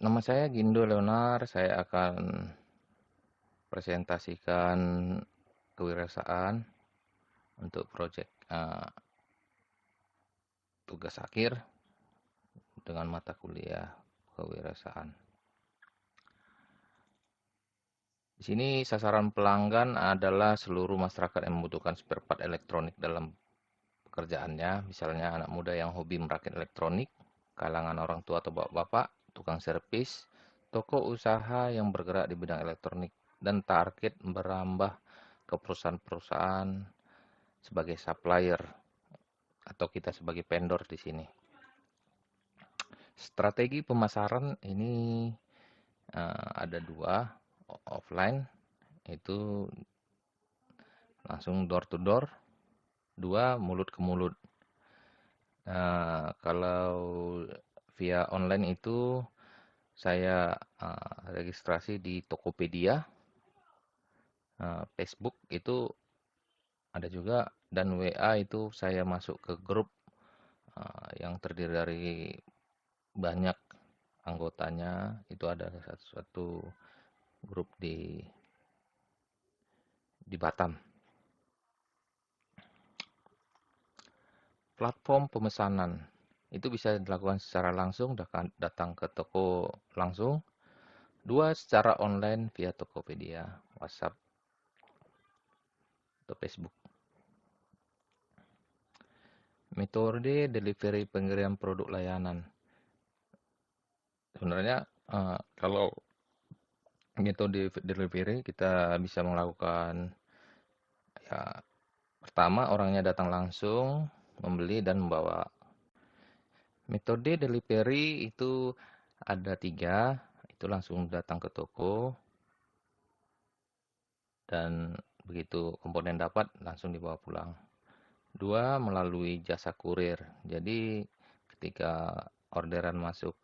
Nama saya Gindo Leonar. Saya akan presentasikan kewirausahaan untuk proyek tugas akhir dengan mata kuliah kewirausahaan. Di sini sasaran pelanggan adalah seluruh masyarakat yang membutuhkan spare part elektronik dalam pekerjaannya. Misalnya anak muda yang hobi merakit elektronik, kalangan orang tua atau bapak-bapak, tukang servis, toko usaha yang bergerak di bidang elektronik, dan target merambah ke perusahaan-perusahaan sebagai supplier atau kita sebagai vendor di sini. Strategi pemasaran ini ada dua, offline itu langsung door to door, dua mulut ke mulut. Kalau via online itu saya registrasi di Tokopedia, Facebook itu ada juga, dan WA itu saya masuk ke grup yang terdiri dari banyak anggotanya. Itu ada satu grup di Batam. Platform pemesanan itu bisa dilakukan secara langsung, datang ke toko langsung. Dua, secara online via Tokopedia, WhatsApp, atau Facebook. Metode delivery pengiriman produk layanan. Sebenarnya kalau metode delivery kita bisa melakukan, ya, pertama orangnya datang langsung membeli dan membawa. Metode delivery itu ada 3, itu langsung datang ke toko dan begitu komponen dapat langsung dibawa pulang. 2, melalui jasa kurir. Jadi ketika orderan masuk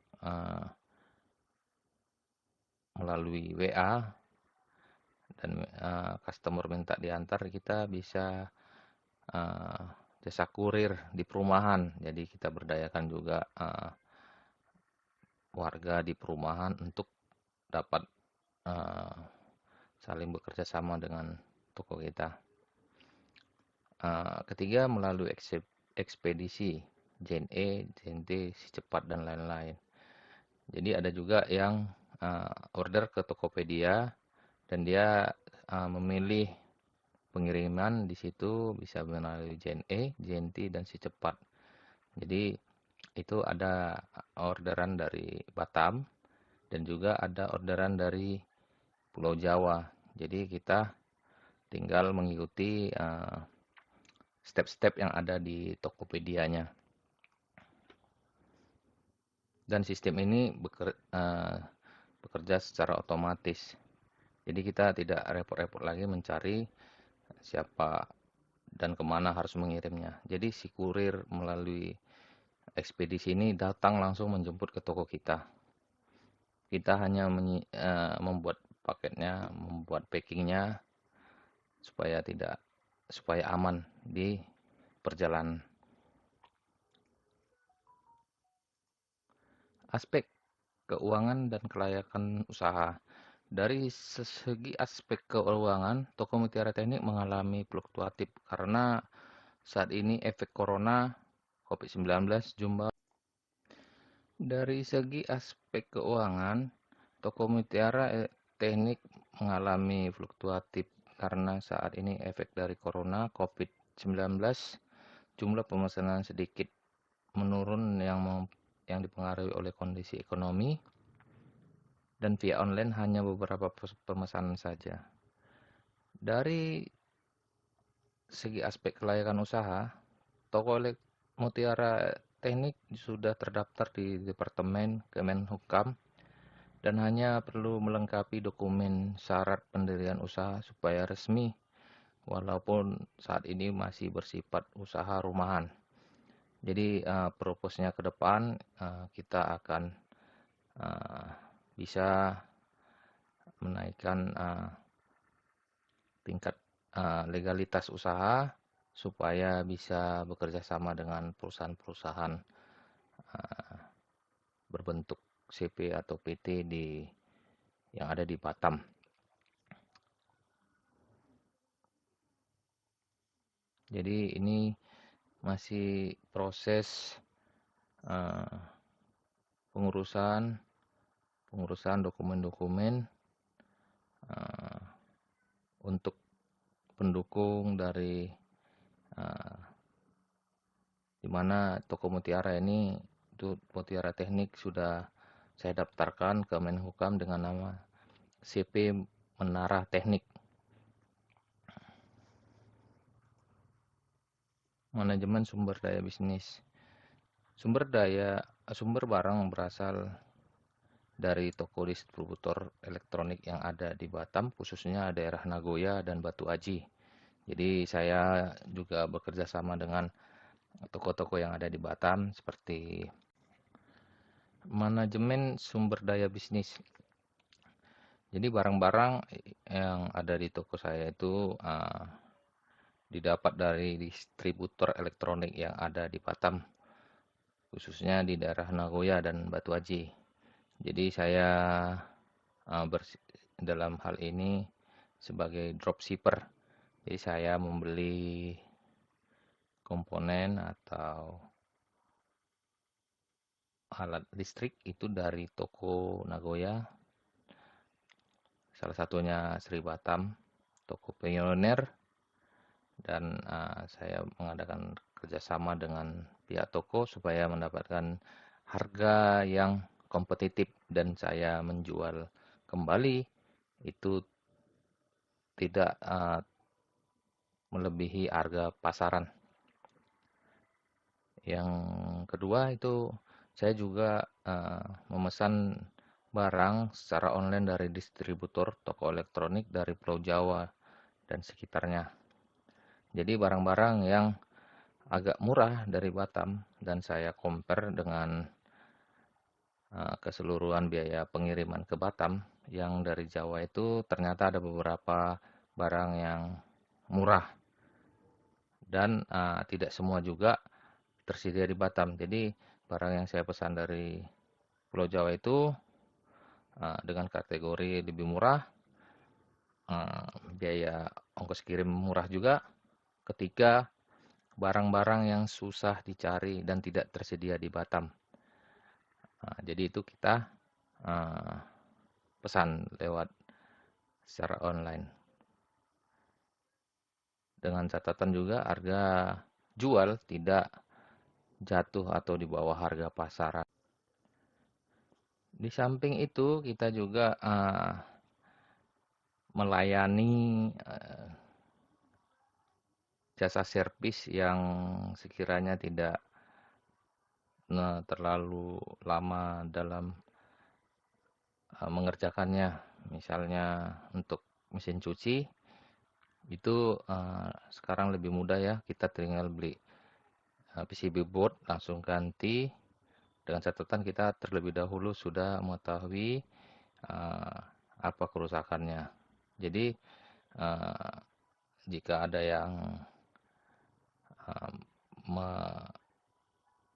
melalui WA dan customer minta diantar, kita bisa jasa kurir di perumahan. Jadi kita berdayakan juga warga di perumahan untuk dapat saling bekerja sama dengan toko kita. Ketiga, melalui ekspedisi, JNE, JNT, Si Cepat, dan lain-lain. Jadi ada juga yang order ke Tokopedia dan dia memilih pengiriman di situ bisa melalui JNE, JNT, dan Si Cepat. Jadi itu ada orderan dari Batam dan juga ada orderan dari Pulau Jawa. Jadi kita tinggal mengikuti step-step yang ada di Tokopedia-nya. Dan sistem ini bekerja secara otomatis. Jadi kita tidak repot-repot lagi mencari siapa dan kemana harus mengirimnya. Jadi si kurir melalui ekspedisi ini datang langsung menjemput ke toko kita. Kita hanya membuat paketnya, membuat packingnya supaya aman di perjalanan. Aspek keuangan dan kelayakan usaha. Dari segi aspek keuangan, toko Mutiara Teknik mengalami fluktuatif karena saat ini efek corona COVID-19 jumlah. Dari segi aspek keuangan, toko Mutiara Teknik mengalami fluktuatif karena saat ini efek dari corona COVID-19, jumlah pemesanan sedikit menurun yang dipengaruhi oleh kondisi ekonomi, dan via online hanya beberapa pemesanan saja. Dari segi aspek kelayakan usaha, toko Mutiara Teknik sudah terdaftar di Departemen Kemenhukam dan hanya perlu melengkapi dokumen syarat pendirian usaha supaya resmi, walaupun saat ini masih bersifat usaha rumahan. Jadi proposnya ke depan kita akan bisa menaikkan tingkat legalitas usaha supaya bisa bekerja sama dengan perusahaan-perusahaan berbentuk CP atau PT yang ada di Batam. Jadi ini masih proses uh, pengurusan dokumen-dokumen uh, untuk pendukung dari uh, di mana toko Mutiara ini, itu Mutiara Teknik, sudah saya daftarkan ke Menhukam dengan nama CP Menara Teknik. Manajemen sumber daya bisnis. Sumber barang berasal dari toko distributor elektronik yang ada di Batam, khususnya daerah Nagoya dan Batu Aji. Jadi saya juga bekerja sama dengan toko-toko yang ada di Batam, seperti manajemen sumber daya bisnis. Jadi barang-barang yang ada di toko saya itu didapat dari distributor elektronik yang ada di Batam, khususnya di daerah Nagoya dan Batu Aji. Jadi saya dalam hal ini sebagai dropshipper. Jadi saya membeli komponen atau alat listrik itu dari toko Nagoya, salah satunya Sri Batam, toko pioner, dan saya mengadakan kerjasama dengan pihak toko supaya mendapatkan harga yang kompetitif, dan saya menjual kembali itu tidak melebihi harga pasaran. Yang kedua itu saya juga memesan barang secara online dari distributor toko elektronik dari Pulau Jawa dan sekitarnya. Jadi barang-barang yang agak murah dari Batam, dan saya compare dengan keseluruhan biaya pengiriman ke Batam yang dari Jawa, itu ternyata ada beberapa barang yang murah, dan tidak semua juga tersedia di Batam. Jadi barang yang saya pesan dari Pulau Jawa itu dengan kategori lebih murah, biaya ongkos kirim murah juga, ketika barang-barang yang susah dicari dan tidak tersedia di Batam. Jadi itu kita pesan lewat secara online. Dengan catatan juga harga jual tidak jatuh atau di bawah harga pasaran. Di samping itu kita juga melayani jasa servis yang sekiranya tidak terlalu lama dalam mengerjakannya. Misalnya untuk mesin cuci itu sekarang lebih mudah ya, kita tinggal beli PCB board langsung ganti, dengan catatan kita terlebih dahulu sudah mengetahui apa kerusakannya. Jadi jika ada yang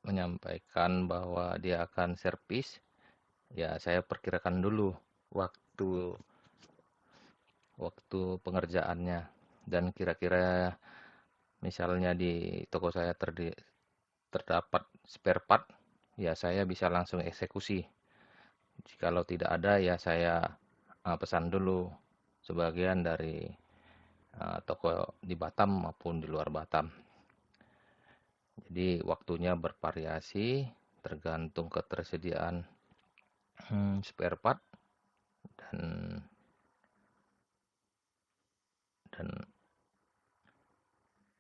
menyampaikan bahwa dia akan servis, ya saya perkirakan dulu waktu pengerjaannya, dan kira-kira misalnya di toko saya terdapat spare part, ya saya bisa langsung eksekusi. Jikalau tidak ada, ya saya pesan dulu sebagian dari toko di Batam maupun di luar Batam. Jadi waktunya bervariasi tergantung ketersediaan spare part,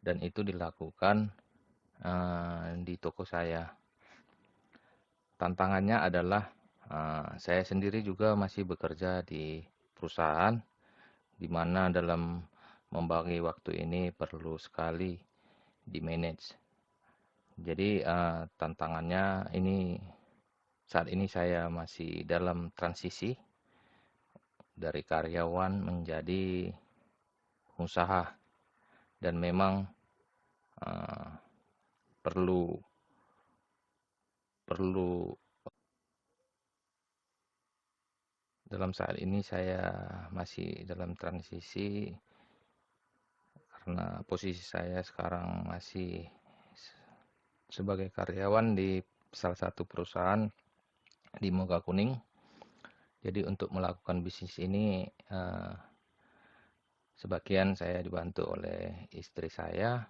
dan itu dilakukan di toko saya. Tantangannya adalah saya sendiri juga masih bekerja di perusahaan, di mana dalam membagi waktu ini perlu sekali di manage. Jadi tantangannya ini, saat ini saya masih dalam transisi dari karyawan menjadi pengusaha, dan memang perlu dalam saat ini saya masih dalam transisi karena posisi saya sekarang masih sebagai karyawan di salah satu perusahaan di Muka Kuning. Jadi untuk melakukan bisnis ini sebagian saya dibantu oleh istri saya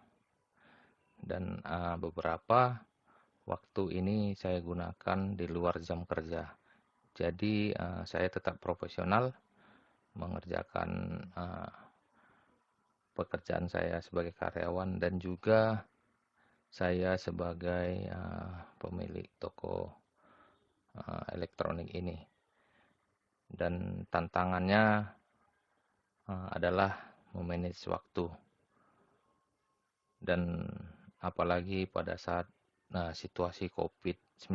dan beberapa waktu ini saya gunakan di luar jam kerja. Jadi saya tetap profesional mengerjakan pekerjaan saya sebagai karyawan dan juga saya sebagai pemilik toko elektronik ini. Dan tantangannya adalah memanage waktu. Dan apalagi pada saat situasi COVID-19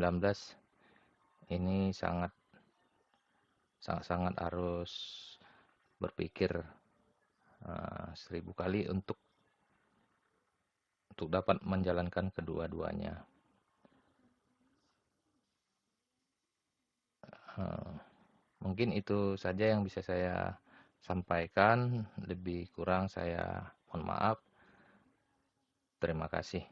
ini sangat harus berpikir 1000 kali untuk dapat menjalankan kedua-duanya. Mungkin itu saja yang bisa saya sampaikan. Lebih kurang saya mohon maaf. Terima kasih.